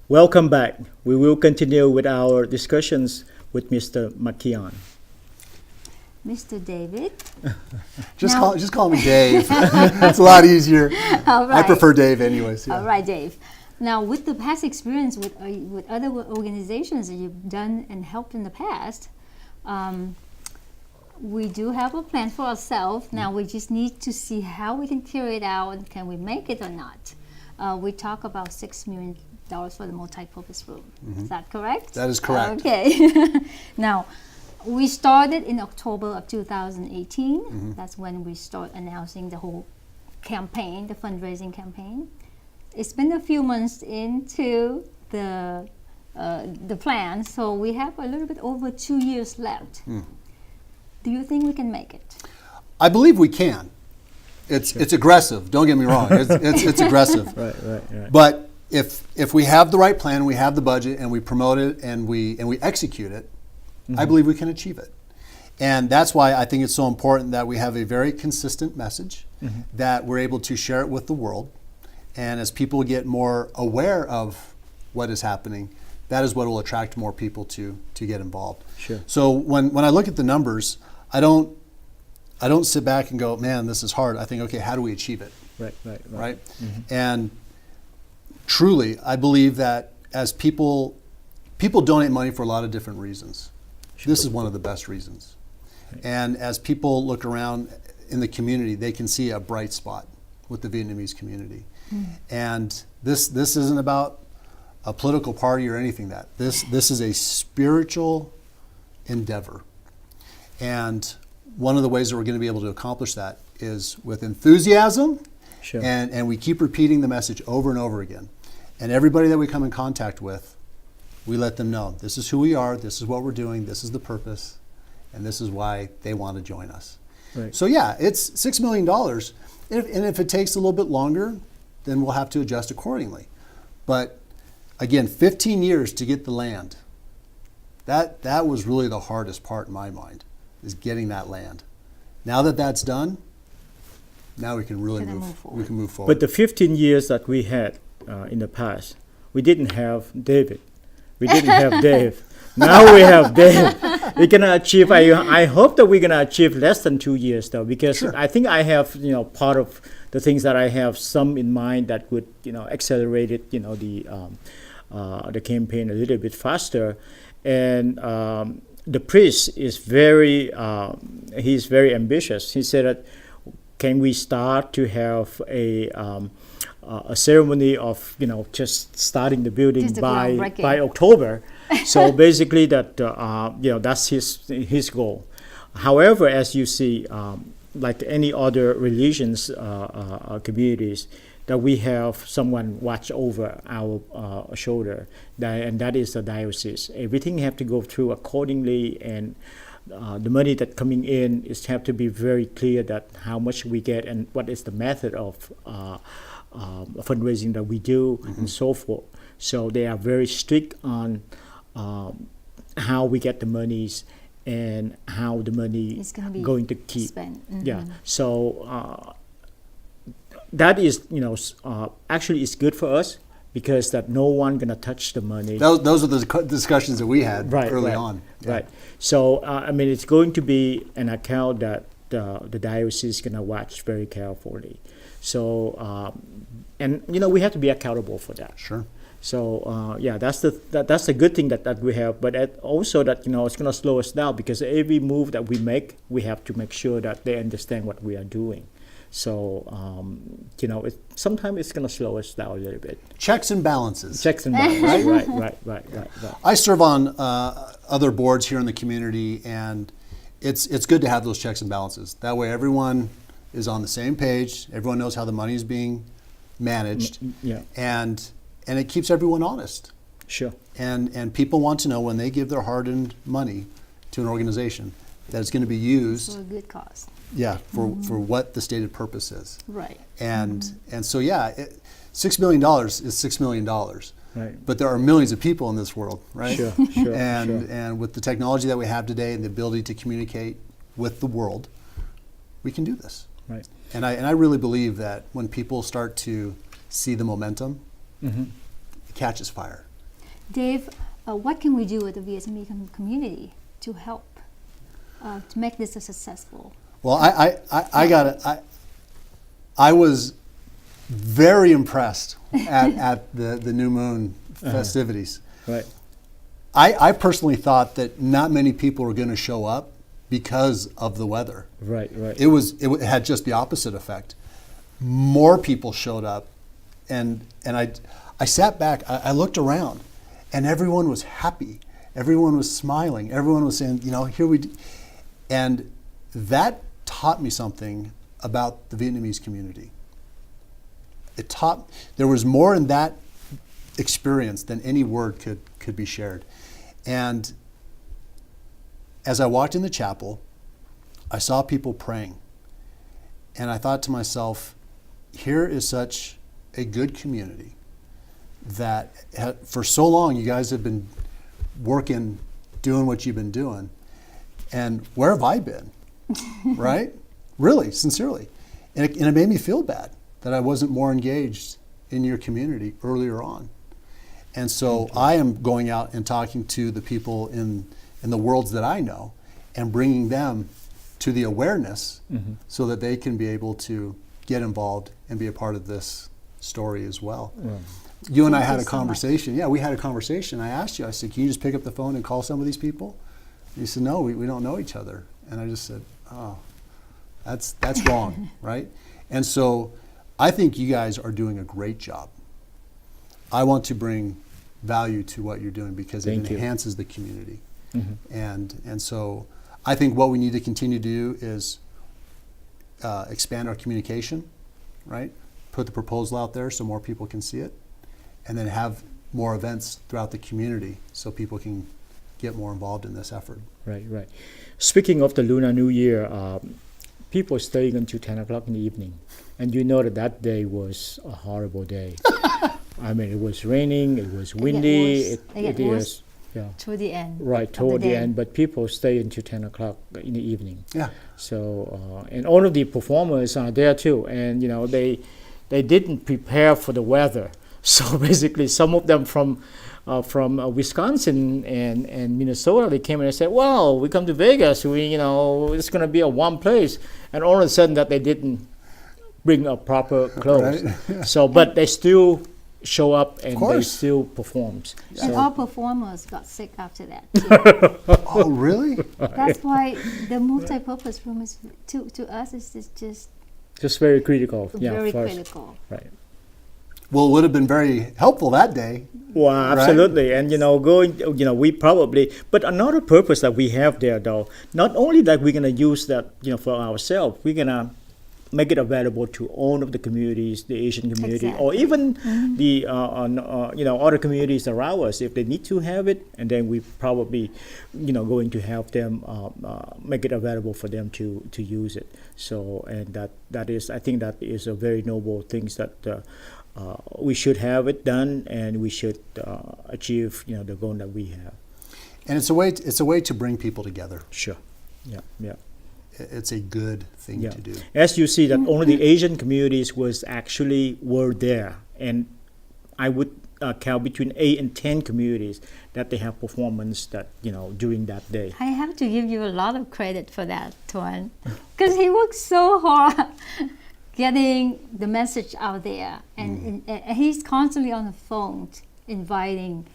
Welcome back. We will continue with our discussions with Mr. McKeon. Mr. David? Just call me Dave. It's a lot easier. All right. I prefer Dave anyways. Yeah. All right, Dave. Now, with the past experience with other organizations that you've done and helped in the past, we do have a plan for ourselves. Now, we just need to see how we can carry it out and can we make it or not. We talk about $6 million for the multi-purpose room. Is that correct? That is correct. Okay. Now, we started in October of 2018. That's when we start announcing the whole campaign, the fundraising campaign. It's been a few months into the plan, so we have a little bit over 2 years left. Do you think we can make it? I believe we can. It's aggressive. Don't get me wrong. It's aggressive. Right. But if we have the right plan, we have the budget, and we promote it, and we execute it, I believe we can achieve it. And that's why I think it's so important that we have a very consistent message, that we're able to share it with the world. And as people get more aware of what is happening, that is what will attract more people to get involved. Sure. So when I look at the numbers, I don't sit back and go, man, this is hard. I think, okay, how do we achieve it? Right? And truly, I believe that as people donate money for a lot of different reasons. This is one of the best reasons. And as people look around in the community, they can see a bright spot with the Vietnamese community. And this isn't about a political party or anything that. This is a spiritual endeavor. And one of the ways that we're going to be able to accomplish that is with enthusiasm. Sure. And we keep repeating the message over and over again. And everybody that we come in contact with, we let them know, this is who we are, this is what we're doing, this is the purpose, and this is why they want to join us. Right. So yeah, it's $6 million. And if it takes a little bit longer, then we'll have to adjust accordingly. But again, 15 years to get the land. That was really the hardest part in my mind, is getting that land. Now that that's done, now we can really move forward. But the 15 years that we had in the past, we didn't have David. We didn't have Dave. Now we have Dave. We're gonna achieve. I hope that we're gonna achieve less than 2 years, though, because Sure. I think I have part of the things that I have some in mind that would accelerate it. The campaign a little bit faster, and the priest is he's very ambitious. He said that, can we start to have a ceremony of just starting the building by October? So basically that's his goal. However, as you see, like any other religions communities, that we have someone watch over our shoulder, and that is the diocese. Everything have to go through accordingly, and the money that coming in is have to be very clear that how much we get and what is the method of fundraising that we do, and so forth. So they are very strict on how we get the monies and how the money is going to keep spent. Yeah. So that is actually it's good for us, because that no one gonna touch the money. Those are the discussions that we had early on. Yeah. Right. So it's going to be an account that the diocese is gonna watch very carefully. So and we have to be accountable for that. Sure. So that's the good thing that we have, but also that it's gonna slow us down, because every move that we make, we have to make sure that they understand what we are doing. So sometimes it's gonna slow us down a little bit. Checks and balances. Checks and balances. right. I serve on other boards here in the community, and it's good to have those checks and balances. That way, everyone is on the same page. Everyone knows how the money is being managed. Yeah. And it keeps everyone honest. Sure. And people want to know, when they give their hard-earned money to an organization, that it's going to be used for a good cause. Yeah, for what the stated purpose is. Right. And so $6 million is $6 million. Right. But there are millions of people in this world, right? Sure, sure, and sure. and with the technology that we have today and the ability to communicate with the world, we can do this. Right. And I really believe that when people start to see the momentum, it catches fire. Dave, what can we do with the Vietnamese community to help to make this a successful? Well, I was very impressed at the New Moon festivities. Right. I personally thought that not many people were going to show up because of the weather. Right, right. It had just the opposite effect. More people showed up, and I sat back. I looked around, and everyone was happy. Everyone was smiling. Everyone was saying, here we. And that taught me something about the Vietnamese community. There was more in that experience than any word could be shared. And as I walked in the chapel, I saw people praying. And I thought to myself, here is such a good community that for so long you guys have been working, doing what you've been doing. And where have I been? Right? Really, sincerely. And it made me feel bad that I wasn't more engaged in your community earlier on. And so I am going out and talking to the people in the worlds that I know and bringing them to the awareness so that they can be able to get involved and be a part of this story as well. Yeah. You and I Thank had you a so conversation. Yeah, we had a conversation. I asked you, I said, can you just pick up the phone and call some of these people? And you said, no, we don't know each other. And I just said, oh, that's wrong, right? And so I think you guys are doing a great job. I want to bring value to what you're doing because it enhances the community. And so I think what we need to continue to do is expand our communication, right? Put the proposal out there so more people can see it, and then have more events throughout the community so people can get more involved in this effort. Right, right. Speaking of the Lunar New Year, people staying until 10 o'clock in the evening. And you know that day was a horrible day. I mean, it was raining, it was windy. It was yeah. toward the end. Right, toward the end, but people stay until 10 o'clock in the evening. Yeah. So, and all of the performers are there too. And, they didn't prepare for the weather. So basically, some of them from Wisconsin and Minnesota, they came in and said, "Wow, we come to Vegas. It's going to be a warm place." And all of a sudden, that they didn't bring a proper clothes. Right. So, but they still show up and they still performed. And all performers got sick after that too. Oh, really? That's why the multi-purpose room is to us is just very critical. very for us. critical. Right. Well, it would have been very helpful that day. Well, absolutely. Right? And, we probably, but another purpose that we have there, though, not only that we're going to use that, for ourselves, we're going to make it available to all of the communities, the Asian community, or even the, other communities around us if they need to have it. And then we probably, going to have them make it available for them to use it. So, and that is, I think that is a very noble thing that we should have it done, and we should achieve, the goal that we have. And it's a way to bring people together. Sure. Yeah. Yeah. It's a good thing to do. As you see, that only the Asian communities were there, and I would count between 8 and 10 communities that they have performance that during that day. I have to give you a lot of credit for that, Tuan, because he worked so hard getting the message out there, and he's constantly on the phone inviting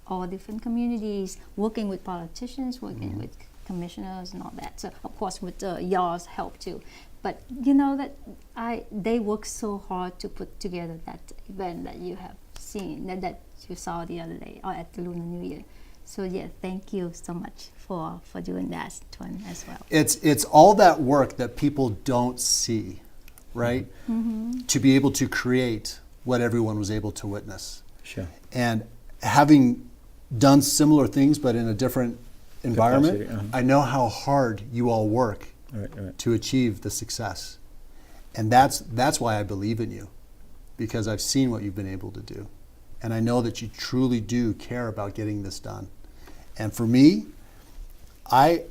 all different communities, working with politicians, working with commissioners and all that. So of course with y'all's help too. But they work so hard to put together that event that you have seen, that you saw the other day or at the Lunar New Year. So yeah, thank you so much for doing that, Tuan, as well. It's all that work that people don't see, right? To be able to create what everyone was able to witness. Sure. And having done similar things but in a different environment, I know how hard you all work to achieve the success. And that's why I believe in you, because I've seen what you've been able to do. and I know that you truly do care about getting this done. And for me, I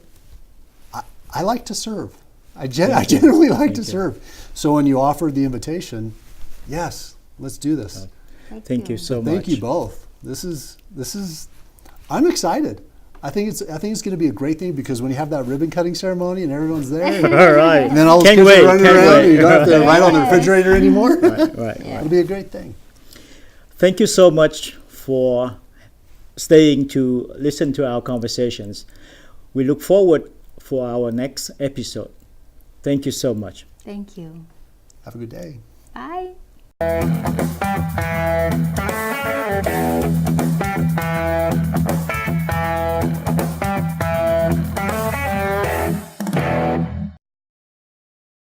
like to serve. I generally like to serve. So when you offered the invitation, yes, let's do this. Thank you so much. Thank you both. This is. I'm excited. I think it's going to be a great thing, because when you have that ribbon cutting ceremony and everyone's there, All right. and then all the Can't kids wait, are running can't around, wait. and you don't have to write on the refrigerator anymore. Right. It'll be a great thing. Thank you so much for staying to listen to our conversations. We look forward for our next episode. Thank you so much. Thank you. Have a good day. Bye.